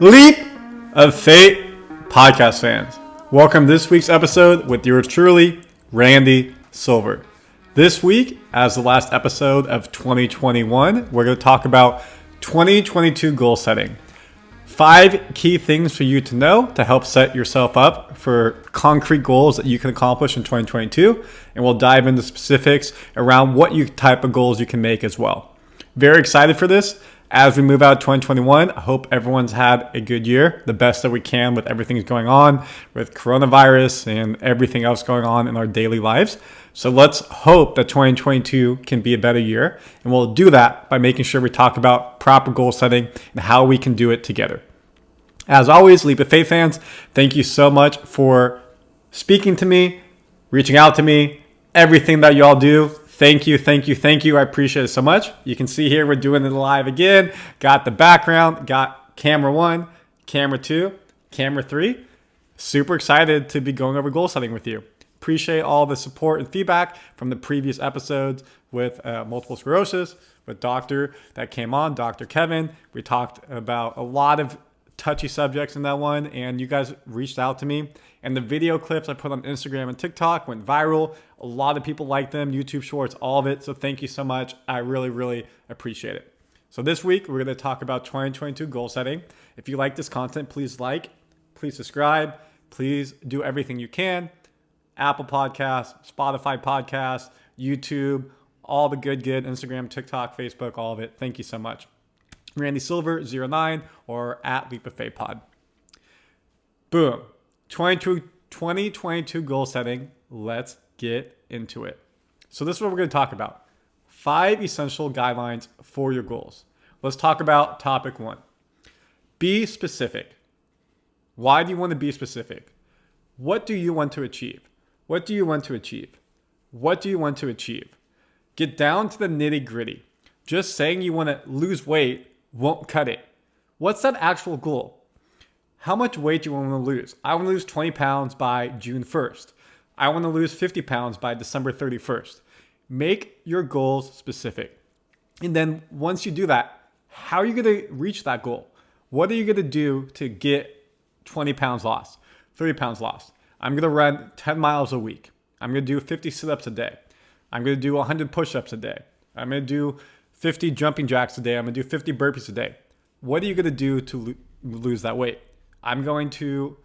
Leap of Faith podcast fans. Welcome to this week's episode with yours truly, Randy Silver. This week, as the last episode of 2021, we're going to talk about 2022 goal setting. 5 key things for you to know to help set yourself up for concrete goals that you can accomplish in 2022. And we'll dive into specifics around what type of goals you can make as well. Very excited for this. As we move out 2021, I hope everyone's had a good year, the best that we can with everything that's going on with coronavirus and everything else going on in our daily lives. So let's hope that 2022 can be a better year. And we'll do that by making sure we talk about proper goal setting and how we can do it together. As always, Leap of Faith fans, thank you so much for speaking to me, reaching out to me, everything that y'all do. Thank you. I appreciate it so much. You can see here we're doing it live again. Got the background, got camera 1, camera 2, camera 3. Super excited to be going over goal setting with you. Appreciate all the support and feedback from the previous episodes with multiple sclerosis, with Dr. that came on, Dr. Kevin. We talked about a lot of touchy subjects in that one, and you guys reached out to me. And the video clips I put on Instagram and TikTok went viral. A lot of people liked them, YouTube Shorts, all of it. So thank you so much. I really appreciate it. So this week, we're going to talk about 2022 goal setting. If you like this content, please please subscribe, please do everything you can. Apple Podcasts, Spotify Podcasts, YouTube, all the good, Instagram, TikTok, Facebook, all of it. Thank you so much. Randy Silver 09 or at Leap of Faith Pod. Boom. 2022 goal setting. Let's get into it. So this is what we're going to talk about. 5 essential guidelines for your goals. Let's talk about topic 1. Be specific. Why do you want to be specific? What do you want to achieve? What do you want to achieve? What do you want to achieve? Get down to the nitty gritty. Just saying you want to lose weight won't cut it. What's that actual goal? How much weight do you want to lose? I want to lose 20 pounds by June 1st. I want to lose 50 pounds by December 31st. Make your goals specific. And then once you do that, how are you going to reach that goal? What are you going to do to get 20 pounds lost, 30 pounds lost? I'm going to run 10 miles a week. I'm going to do 50 sit-ups a day. I'm going to do 100 push-ups a day. I'm going to do 50 jumping jacks a day. I'm going to do 50 burpees a day. What are you going to do to lose that weight? I'm going to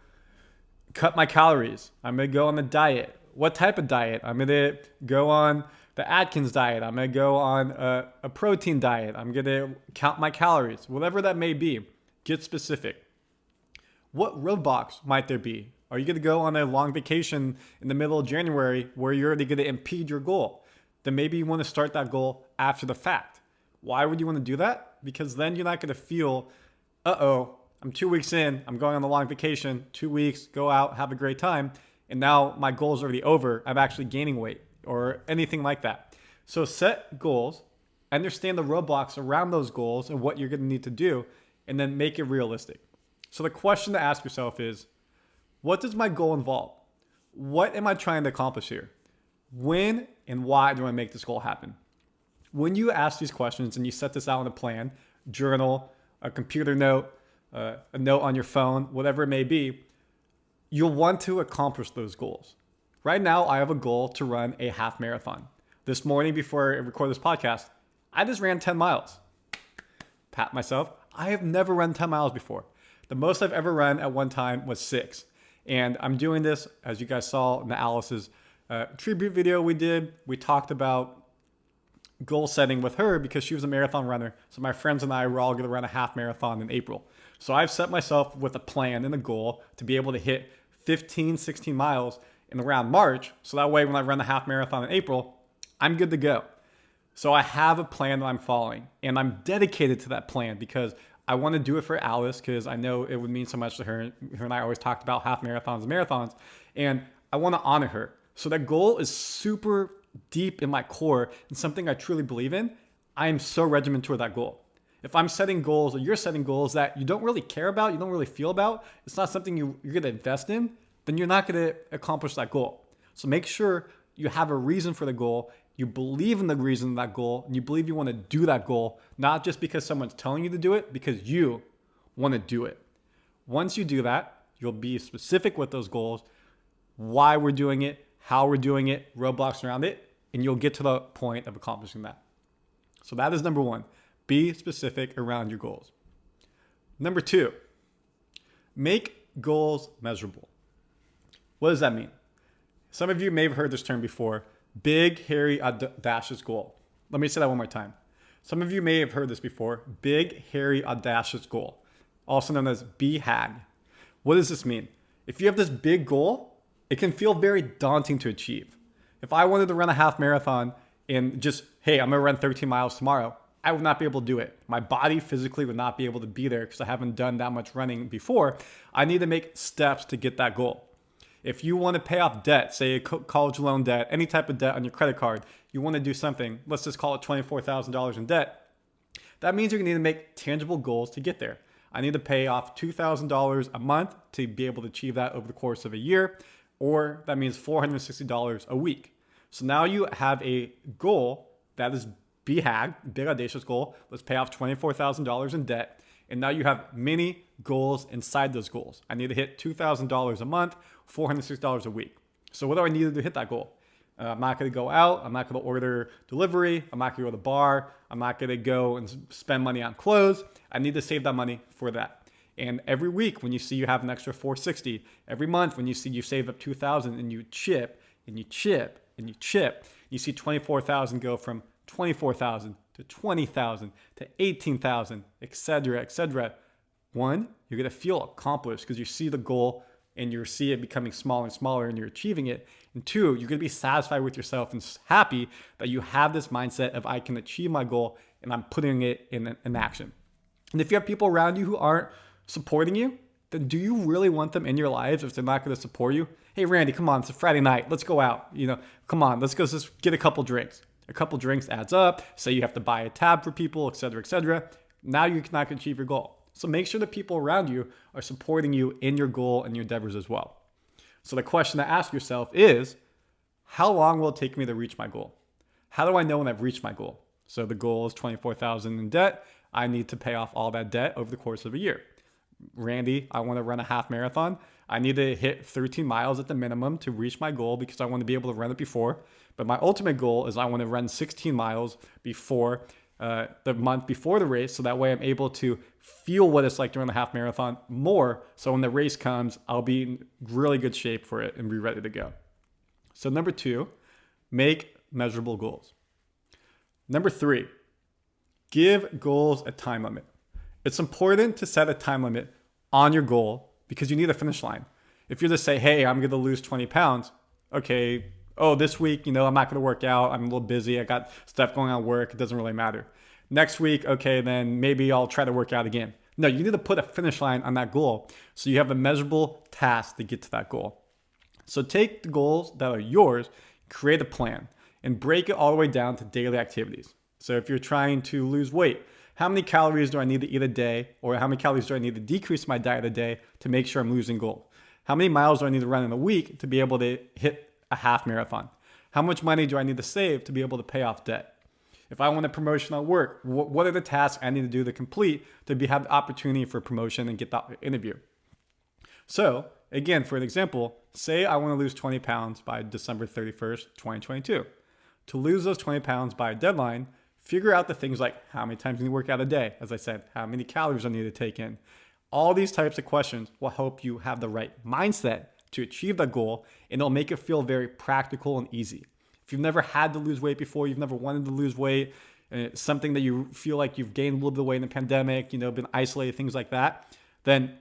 cut my calories. I'm going to go on a diet. What type of diet? I'm going to go on the Atkins diet. I'm going to go on a protein diet. I'm going to count my calories. Whatever that may be, get specific. What roadblocks might there be? Are you going to go on a long vacation in the middle of January where you're already going to impede your goal? Then maybe you want to start that goal after the fact. Why would you want to do that? Because then you're not going to feel, I'm 2 weeks in, I'm going on a long vacation, 2 weeks, go out, have a great time, and now my goal's already over, I'm actually gaining weight or anything like that. So set goals, understand the roadblocks around those goals and what you're going to need to do, and then make it realistic. So the question to ask yourself is, what does my goal involve? What am I trying to accomplish here? When and why do I make this goal happen? When you ask these questions and you set this out in a plan, journal, a computer note, a note on your phone, whatever it may be, you'll want to accomplish those goals. Right now, I have a goal to run a half marathon. This morning before I record this podcast, I just ran 10 miles. Pat myself. I have never run 10 miles before. The most I've ever run at one time was 6. And I'm doing this, as you guys saw in the Alice's tribute video we did. We talked about goal setting with her because she was a marathon runner. So my friends and I were all going to run a half marathon in April. So I've set myself with a plan and a goal to be able to hit 15, 16 miles in around March. So that way when I run the half marathon in April, I'm good to go. So I have a plan that I'm following and I'm dedicated to that plan because I want to do it for Alice because I know it would mean so much to her. Her and I always talked about half marathons and marathons, and I want to honor her. So that goal is super deep in my core and something I truly believe in. I am so regimented toward that goal. If I'm setting goals or you're setting goals that you don't really care about, you don't really feel about, it's not something you're going to invest in, then you're not going to accomplish that goal. So make sure you have a reason for the goal, you believe in the reason of that goal, and you believe you want to do that goal, not just because someone's telling you to do it, because you want to do it. Once you do that, you'll be specific with those goals, why we're doing it, how we're doing it, roadblocks around it, and you'll get to the point of accomplishing that. So that is number one. Be specific around your goals. Number two, make goals measurable. What does that mean? Some of you may have heard this term before, big, hairy, audacious goal. Let me say that one more time. Some of you may have heard this before, big, hairy, audacious goal, also known as BHAG. What does this mean? If you have this big goal, it can feel very daunting to achieve. If I wanted to run a half marathon and just, hey, I'm gonna run 13 miles tomorrow, I would not be able to do it. My body physically would not be able to be there because I haven't done that much running before. I need to make steps to get that goal. If you want to pay off debt, say a college loan debt, any type of debt on your credit card, you want to do something, let's just call it $24,000 in debt. That means you're going to need to make tangible goals to get there. I need to pay off $2,000 a month to be able to achieve that over the course of a year, or that means $460 a week. So now you have a goal that is BHAG, big audacious goal. Let's pay off $24,000 in debt. And now you have many goals inside those goals. I need to hit $2,000 a month, $460 a week. So what do I need to do to hit that goal? I'm not going to go out. I'm not going to order delivery. I'm not going to go to the bar. I'm not going to go and spend money on clothes. I need to save that money for that. And every week when you see you have an extra 460, every month when you see you save up 2,000 and you chip and you chip and you chip, you see 24,000 go from 24,000 to 20,000 to 18,000, etc., etc. One, you're going to feel accomplished because you see the goal and you see it becoming smaller and smaller and you're achieving it. And two, you're going to be satisfied with yourself and happy that you have this mindset of I can achieve my goal and I'm putting it in action. And if you have people around you who aren't supporting you, then do you really want them in your lives if they're not going to support you? Hey, Randy, come on, it's a Friday night. Let's go out. Come on, let's go just get a couple drinks. A couple drinks adds up. Say you have to buy a tab for people, etc., etc. Now you're not going to achieve your goal. So make sure the people around you are supporting you in your goal and your endeavors as well. So the question to ask yourself is, how long will it take me to reach my goal? How do I know when I've reached my goal? So the goal is 24,000 in debt. I need to pay off all that debt over the course of a year. Randy, I want to run a half marathon. I need to hit 13 miles at the minimum to reach my goal because I want to be able to run it before. But my ultimate goal is I want to run 16 miles before the month before the race. So that way I'm able to feel what it's like to run a half marathon more. So when the race comes, I'll be in really good shape for it and be ready to go. So number two, make measurable goals. Number three, give goals a time limit. It's important to set a time limit on your goal because you need a finish line. If you just say, hey, I'm going to lose 20 pounds. Okay. Oh, this week, I'm not going to work out. I'm a little busy. I got stuff going on at work. It doesn't really matter. Next week, okay, then maybe I'll try to work out again. No, you need to put a finish line on that goal so you have a measurable task to get to that goal. So take the goals that are yours, create a plan, and break it all the way down to daily activities. So if you're trying to lose weight, how many calories do I need to eat a day? Or how many calories do I need to decrease my diet a day to make sure I'm losing goal? How many miles do I need to run in a week to be able to hit a half marathon? How much money do I need to save to be able to pay off debt? If I want a promotion at work, what are the tasks I need to do to complete to have the opportunity for promotion and get that interview? So again, for an example, say I want to lose 20 pounds by December 31st, 2022. To lose those 20 pounds by a deadline, figure out the things like how many times you need to work out a day, as I said, how many calories I need to take in. All these types of questions will help you have the right mindset to achieve that goal, and it'll make it feel very practical and easy. If you've never had to lose weight before, you've never wanted to lose weight, and it's something that you feel like you've gained a little bit of weight in the pandemic, been isolated, things like that, then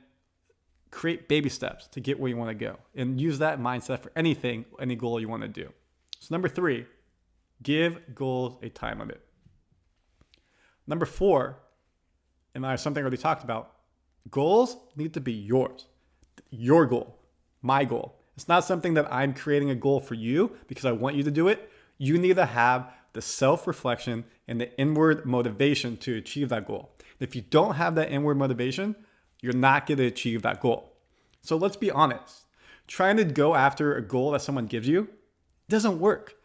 create baby steps to get where you want to go and use that mindset for anything, any goal you want to do. So number three, give goals a time limit. Number four, and that's something I already talked about, goals need to be yours. Your goal, my goal. It's not something that I'm creating a goal for you because I want you to do it. You need to have the self-reflection and the inward motivation to achieve that goal. If you don't have that inward motivation, you're not going to achieve that goal. So let's be honest. Trying to go after a goal that someone gives you doesn't work.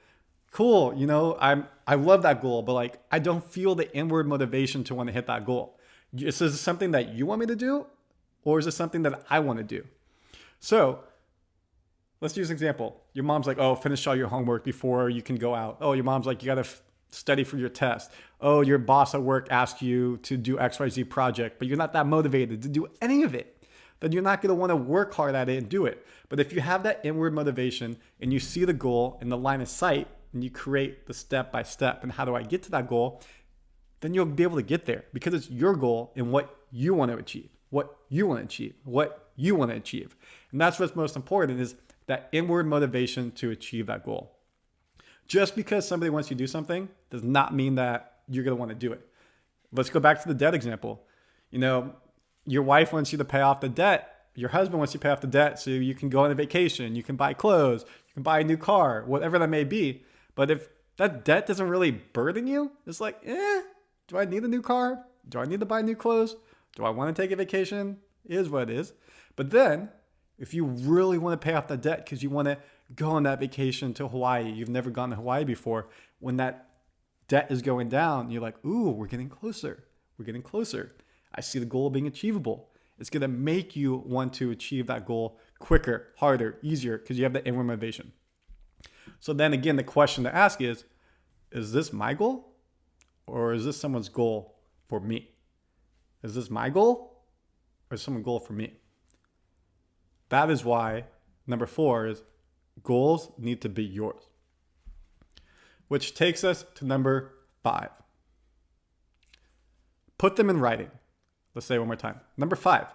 Cool, I love that goal, but I don't feel the inward motivation to want to hit that goal. Is this something that you want me to do? Or is it something that I want to do? So let's use an example. Your mom's like, oh, finish all your homework before you can go out. Oh, your mom's like, you got to study for your test. Oh, your boss at work asked you to do XYZ project, but you're not that motivated to do any of it. Then you're not going to want to work hard at it and do it. But if you have that inward motivation and you see the goal in the line of sight and you create the step by step and how do I get to that goal, then you'll be able to get there because it's your goal and what you want to achieve, what you want to achieve, what you want to achieve. And that's what's most important is that inward motivation to achieve that goal. Just because somebody wants you to do something does not mean that you're going to want to do it. Let's go back to the debt example. Your wife wants you to pay off the debt. Your husband wants you to pay off the debt so you can go on a vacation, you can buy clothes, you can buy a new car, whatever that may be. But if that debt doesn't really burden you, it's like, do I need a new car? Do I need to buy new clothes? Do I want to take a vacation? It is what it is. But then if you really want to pay off that debt because you want to go on that vacation to Hawaii, you've never gone to Hawaii before, when that debt is going down, you're like, ooh, we're getting closer. We're getting closer. I see the goal being achievable. It's going to make you want to achieve that goal quicker, harder, easier because you have that inward motivation. So then again, the question to ask is this my goal or is this someone's goal for me? Is this my goal or is someone's goal for me? That is why number 4 is goals need to be yours. Which takes us to number 5. Put them in writing. Let's say it one more time. Number 5,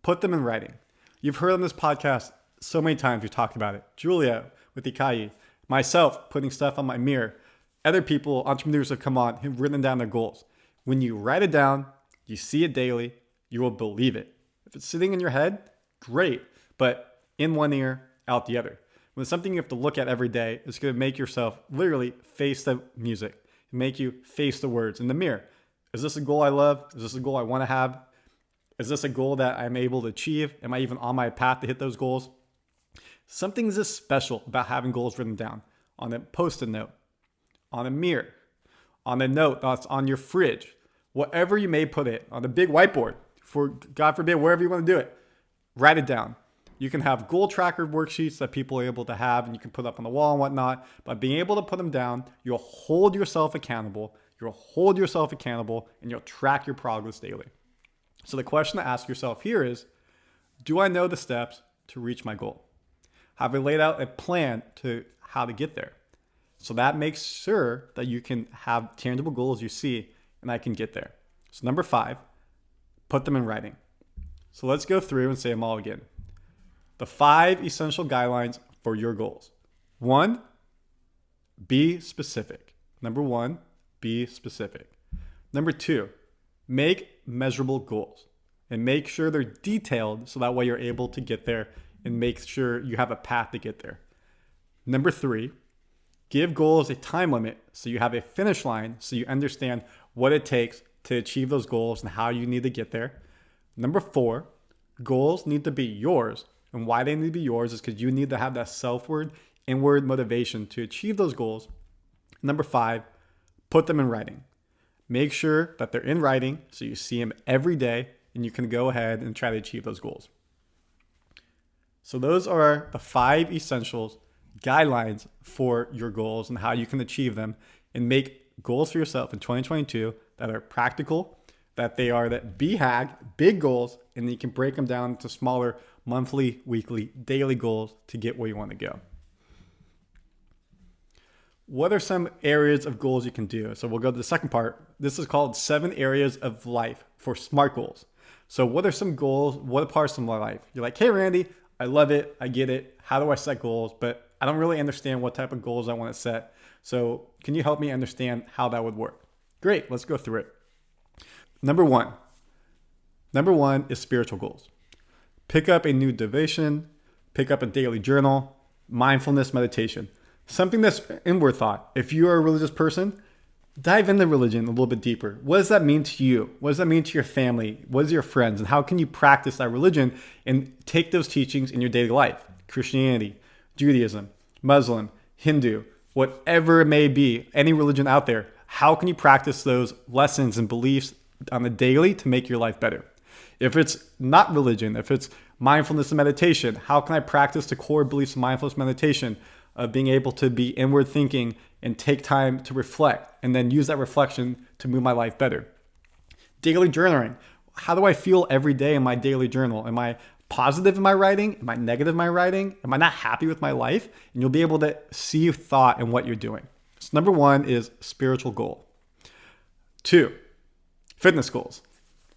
put them in writing. You've heard on this podcast so many times we talked about it. Julia with Ikai, myself putting stuff on my mirror. Other people, entrepreneurs have come on who've written down their goals. When you write it down, you see it daily, you will believe it. If it's sitting in your head, great, but in one ear, out the other. When it's something you have to look at every day, it's going to make yourself literally face the music, make you face the words in the mirror. Is this a goal I love? Is this a goal I want to have? Is this a goal that I'm able to achieve? Am I even on my path to hit those goals? Something's just special about having goals written down on a post-it note, on a mirror, on a note that's on your fridge, whatever you may put it, on a big whiteboard, for God forbid, wherever you want to do it, write it down. You can have goal tracker worksheets that people are able to have and you can put up on the wall and whatnot. But being able to put them down, you'll hold yourself accountable. You'll hold yourself accountable and you'll track your progress daily. So the question to ask yourself here is, do I know the steps to reach my goal? Have I laid out a plan to how to get there? So that makes sure that you can have tangible goals you see and I can get there. So number 5, put them in writing. So let's go through and say them all again. The 5 essential guidelines for your goals. 1, be specific. Number 1, be specific. Number 2, make measurable goals and make sure they're detailed so that way you're able to get there and make sure you have a path to get there. Number 3, give goals a time limit so you have a finish line so you understand what it takes to achieve those goals and how you need to get there. Number 4, goals need to be yours. And why they need to be yours is because you need to have that self-word, inward motivation to achieve those goals. Number 5, put them in writing. Make sure that they're in writing so you see them every day and you can go ahead and try to achieve those goals. So those are the 5 essentials, guidelines for your goals and how you can achieve them and make goals for yourself in 2022 that are practical, that they are that BHAG, big goals, and you can break them down into smaller monthly, weekly, daily goals to get where you want to go. What are some areas of goals you can do? So we'll go to the second part. This is called 7 areas of life for SMART goals. So what are some goals? What parts of my life? You're like, hey, Randy, I love it. I get it. How do I set goals? But I don't really understand what type of goals I want to set. So can you help me understand how that would work? Great. Let's go through it. Number one is spiritual goals. Pick up a new devotion, pick up a daily journal, mindfulness meditation, something that's inward thought. If you are a religious person, dive into religion a little bit deeper. What does that mean to you? What does that mean to your family? What is your friends? And how can you practice that religion and take those teachings in your daily life? Christianity, Judaism, Muslim, Hindu, whatever it may be, any religion out there, how can you practice those lessons and beliefs on the daily to make your life better? If it's not religion, if it's mindfulness and meditation, how can I practice the core beliefs of mindfulness meditation of being able to be inward thinking and take time to reflect and then use that reflection to move my life better? Daily journaling. How do I feel every day in my daily journal? Am I positive in my writing? Am I negative in my writing? Am I not happy with my life? And you'll be able to see thought in what you're doing. So number 1 is spiritual goal. 2, fitness goals.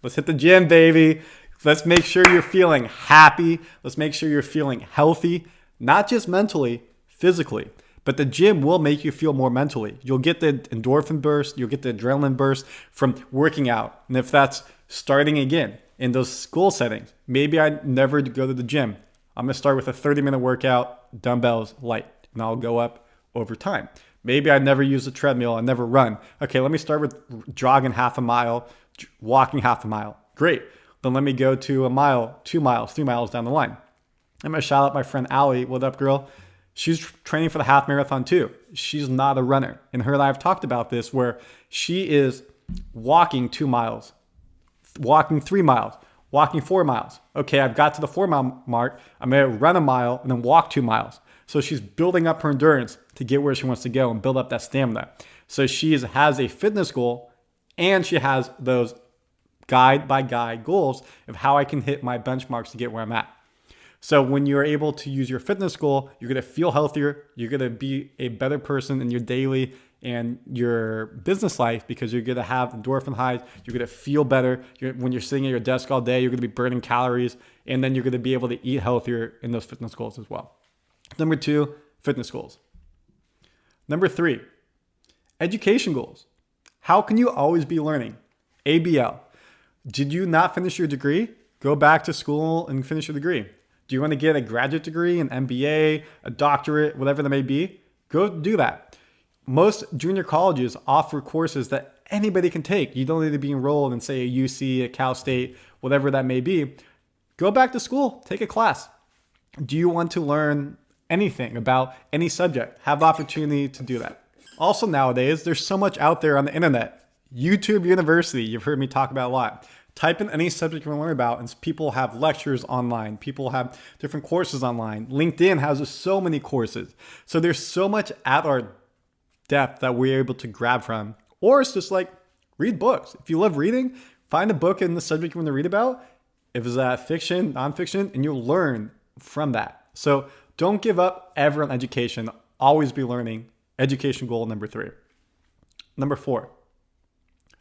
Let's hit the gym, baby. Let's make sure you're feeling happy. Let's make sure you're feeling healthy, not just mentally, physically. But the gym will make you feel more mentally. You'll get the endorphin burst. You'll get the adrenaline burst from working out. And if that's starting again in those goal settings, maybe I never go to the gym. I'm going to start with a 30-minute workout, dumbbells, light, and I'll go up over time. Maybe I never use a treadmill. I never run. Okay, let me start with jogging half a mile, walking half a mile. Great. Then let me go to a mile, 2 miles, 3 miles down the line. I'm going to shout out my friend Allie. What up, girl? She's training for the half marathon too. She's not a runner. And her and I have talked about this where she is walking 2 miles, walking 3 miles, walking 4 miles. Okay, I've got to the 4-mile mark. I'm going to run a mile and then walk 2 miles. So she's building up her endurance to get where she wants to go and build up that stamina. So she has a fitness goal and she has those guide by guide goals of how I can hit my benchmarks to get where I'm at. So when you're able to use your fitness goal, you're going to feel healthier. You're going to be a better person in your daily and your business life because you're going to have endorphin highs. You're going to feel better. When you're sitting at your desk all day, you're going to be burning calories. And then you're going to be able to eat healthier in those fitness goals as well. Number 2, fitness goals. Number 3, education goals. How can you always be learning? ABL. Did you not finish your degree? Go back to school and finish your degree. Do you want to get a graduate degree, an MBA, a doctorate, whatever that may be? Go do that. Most junior colleges offer courses that anybody can take. You don't need to be enrolled in, say, a UC, a Cal State, whatever that may be. Go back to school, take a class. Do you want to learn anything about any subject? Have the opportunity to do that. Also nowadays, there's so much out there on the internet. YouTube University, you've heard me talk about a lot. Type in any subject you want to learn about, and people have lectures online. People have different courses online. LinkedIn has so many courses. So there's so much at our depth that we're able to grab from. Or it's just like read books. If you love reading, find a book in the subject you want to read about. If it's fiction, nonfiction, and you'll learn from that. So don't give up ever on education. Always be learning. Education goal number 3. Number 4,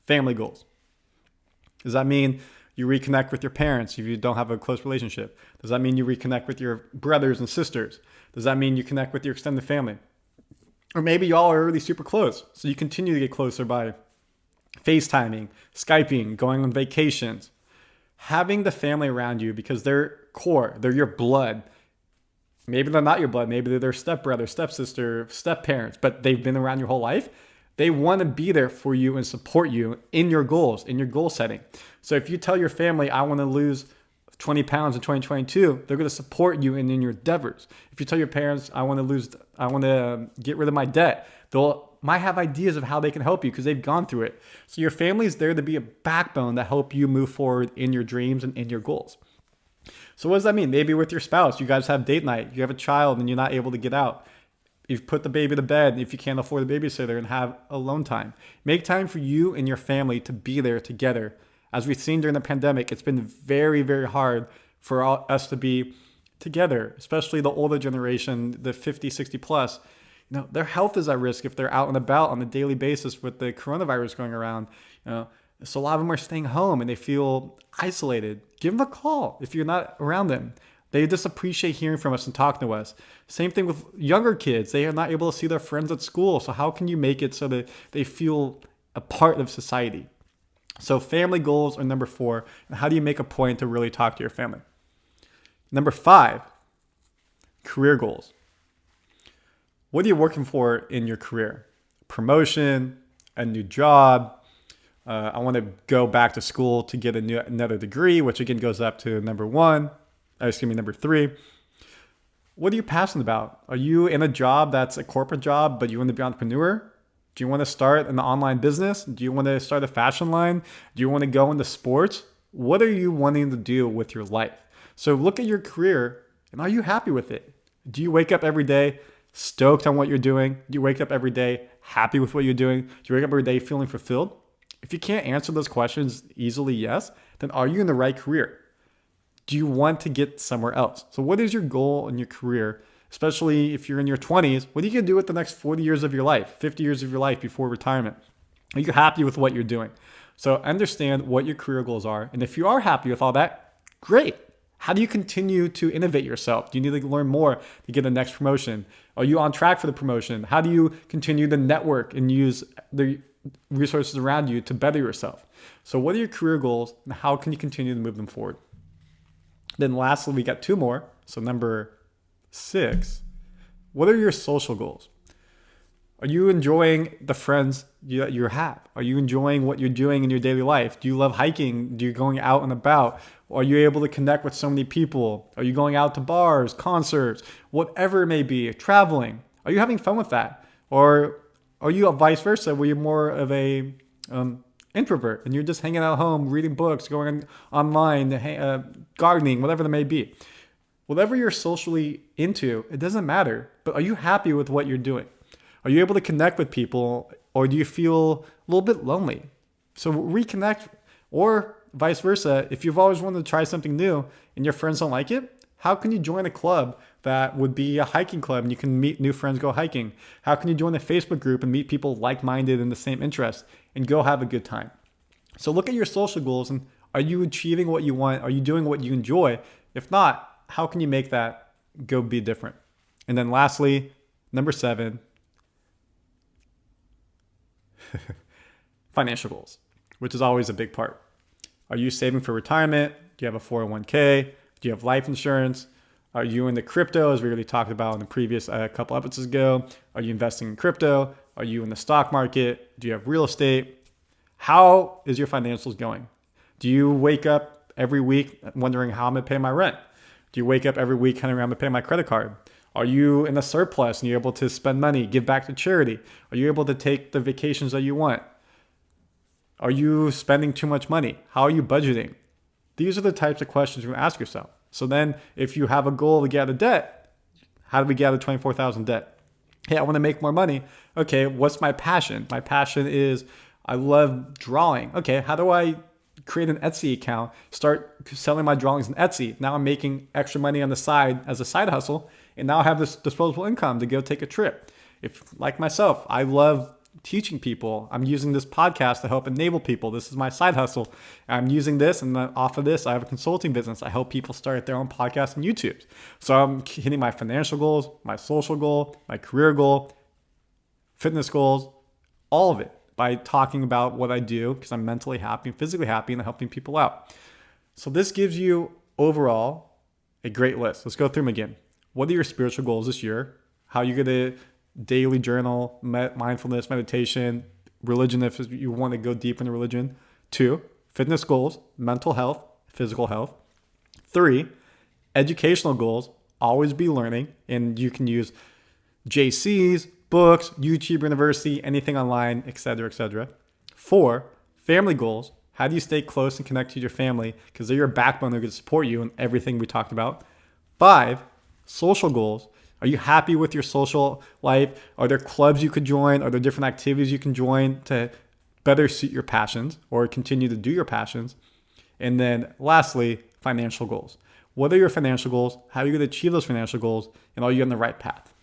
family goals. Does that mean you reconnect with your parents if you don't have a close relationship? Does that mean you reconnect with your brothers and sisters? Does that mean you connect with your extended family? Or maybe y'all are already super close, so you continue to get closer by FaceTiming, Skyping, going on vacations. Having the family around you because they're core, they're your blood. Maybe they're not your blood, maybe they're their stepbrother, stepsister, step-parents, but they've been around your whole life. They want to be there for you and support you in your goals, in your goal setting. So if you tell your family, I want to lose 20 pounds in 2022, they're going to support you in your endeavors. If you tell your parents, I want to get rid of my debt, might have ideas of how they can help you because they've gone through it. So your family is there to be a backbone to help you move forward in your dreams and in your goals. So what does that mean? Maybe with your spouse, you guys have date night, you have a child and you're not able to get out. You've put the baby to bed if you can't afford a babysitter and have alone time. Make time for you and your family to be there together. As we've seen during the pandemic, it's been very, very hard for us to be together, especially the older generation, the 50, 60 plus. Their health is at risk if they're out and about on a daily basis with the coronavirus going around. So a lot of them are staying home and they feel isolated. Give them a call if you're not around them. They just appreciate hearing from us and talking to us. Same thing with younger kids. They are not able to see their friends at school. So how can you make it so that they feel a part of society? So family goals are number 4. And how do you make a point to really talk to your family? Number 5, career goals. What are you working for in your career? Promotion, a new job. I want to go back to school to get another degree, which again goes up to number 3. What are you passionate about? Are you in a job that's a corporate job, but you want to be an entrepreneur? Do you want to start an online business? Do you want to start a fashion line? Do you want to go into sports? What are you wanting to do with your life? So look at your career and are you happy with it? Do you wake up every day stoked on what you're doing? Do you wake up every day happy with what you're doing? Do you wake up every day feeling fulfilled? If you can't answer those questions easily, yes, then are you in the right career? Do you want to get somewhere else? So what is your goal in your career? Especially if you're in your 20s, what are you going to do with the next 40 years of your life, 50 years of your life before retirement? Are you happy with what you're doing? So understand what your career goals are. And if you are happy with all that, great. How do you continue to innovate yourself? Do you need to learn more to get the next promotion? Are you on track for the promotion? How do you continue to network and use the resources around you to better yourself? So what are your career goals and how can you continue to move them forward? Then lastly, we got two more. So number 6, what are your social goals? Are you enjoying the friends that you have? Are you enjoying what you're doing in your daily life? Do you love hiking? Do you going out and about? Are you able to connect with so many people? Are you going out to bars, concerts, whatever it may be, traveling? Are you having fun with that? Or are you a vice versa, where you're more of a introvert and you're just hanging out at home, reading books, going online, gardening, whatever that may be? Whatever you're socially into, it doesn't matter. But are you happy with what you're doing? Are you able to connect with people, or do you feel a little bit lonely? So reconnect, or vice versa. If you've always wanted to try something new and your friends don't like it, how can you join a club that would be a hiking club and you can meet new friends, go hiking? How can you join a Facebook group and meet people like-minded in the same interest and go have a good time? So look at your social goals and are you achieving what you want? Are you doing what you enjoy? If not, how can you make that go be different? And then lastly, number 7, financial goals, which is always a big part. Are you saving for retirement? Do you have a 401k? Do you have life insurance? Are you into crypto, as we already talked about in the previous couple episodes ago? Are you investing in crypto? Are you in the stock market? Do you have real estate? How is your financials going? Do you wake up every week wondering how I'm going to pay my rent? Do you wake up every week wondering how I'm going to pay my credit card? Are you in a surplus and you're able to spend money, give back to charity? Are you able to take the vacations that you want? Are you spending too much money? How are you budgeting? These are the types of questions you're going to ask yourself. So then if you have a goal to get out of debt, how do we get out of 24,000 debt? Hey, I want to make more money. Okay, what's my passion? My passion is I love drawing. Okay, how do I create an Etsy account, start selling my drawings in Etsy? Now I'm making extra money on the side as a side hustle, and now I have this disposable income to go take a trip. If, like myself, I love teaching people. I'm using this podcast to help enable people. This is my side hustle. I'm using this, and then off of this, I have a consulting business. I help people start their own podcasts and YouTube. So I'm hitting my financial goals, my social goal, my career goal, fitness goals, all of it by talking about what I do, because I'm mentally happy and physically happy and helping people out. So this gives you overall a great list. Let's go through them again. What are your spiritual goals this year? How are you going to daily journal, mindfulness, meditation, religion if you want to go deep into religion? 2, fitness goals, mental health, physical health. 3, educational goals, always be learning, and you can use JCs, books, YouTube University, anything online, etc., etc. 4, family goals. How do you stay close and connect to your family? Because they're your backbone. They're going to support you in everything we talked about. 5, social goals. Are you happy with your social life? Are there clubs you could join? Are there different activities you can join to better suit your passions or continue to do your passions? And then lastly, financial goals. What are your financial goals? How are you going to achieve those financial goals? And are you on the right path?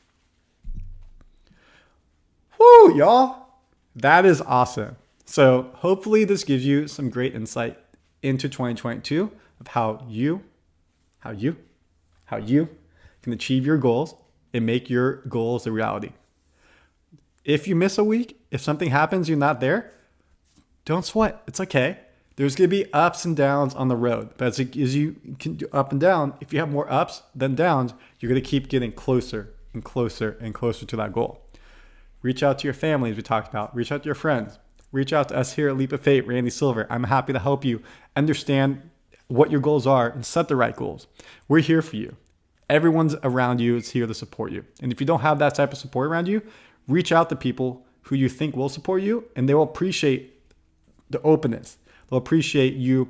Woo, y'all. That is awesome. So hopefully this gives you some great insight into 2022 of how you can achieve your goals and make your goals a reality. If you miss a week, if something happens, you're not there, don't sweat. It's okay. There's going to be ups and downs on the road. But as you can do up and down, if you have more ups than downs, you're going to keep getting closer and closer and closer to that goal. Reach out to your family, as we talked about. Reach out to your friends. Reach out to us here at Leap of Faith, Randy Silver. I'm happy to help you understand what your goals are and set the right goals. We're here for you. Everyone's around you is here to support you. And if you don't have that type of support around you, reach out to people who you think will support you, and they will appreciate the openness. They'll appreciate you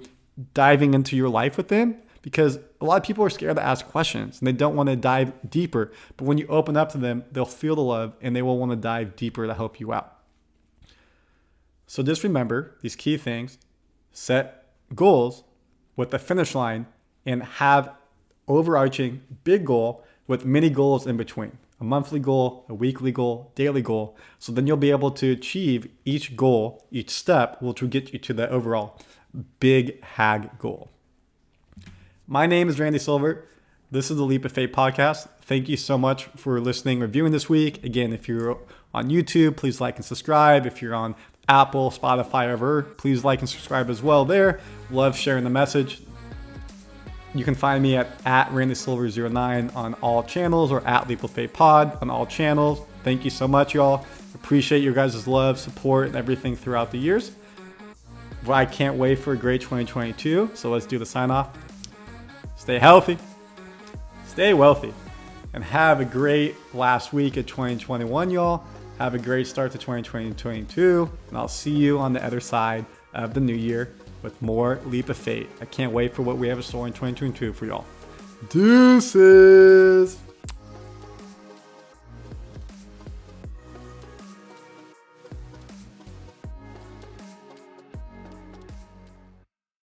diving into your life with them, because a lot of people are scared to ask questions and they don't want to dive deeper. But when you open up to them, they'll feel the love and they will want to dive deeper to help you out. So just remember these key things: set goals with the finish line and have overarching big goal with mini goals in between. A monthly goal, a weekly goal, daily goal. So then you'll be able to achieve each goal, each step, which will get you to the overall big HAG goal. My name is Randy Silver. This is the Leap of Faith podcast. Thank you so much for listening, reviewing this week. Again, if you're on YouTube, please like and subscribe. If you're on Apple, Spotify, wherever, please like and subscribe as well there. Love sharing the message. You can find me at RandySilver09 on all channels, or at Leap of Faith Pod on all channels. Thank you so much, y'all. Appreciate your guys' love, support, and everything throughout the years. Well, I can't wait for a great 2022. So let's do the sign off. Stay healthy, stay wealthy, and have a great last week of 2021, y'all. Have a great start to 2022, and I'll see you on the other side of the new year with more Leap of Faith. I can't wait for what we have in store in 2022 for y'all. Deuces!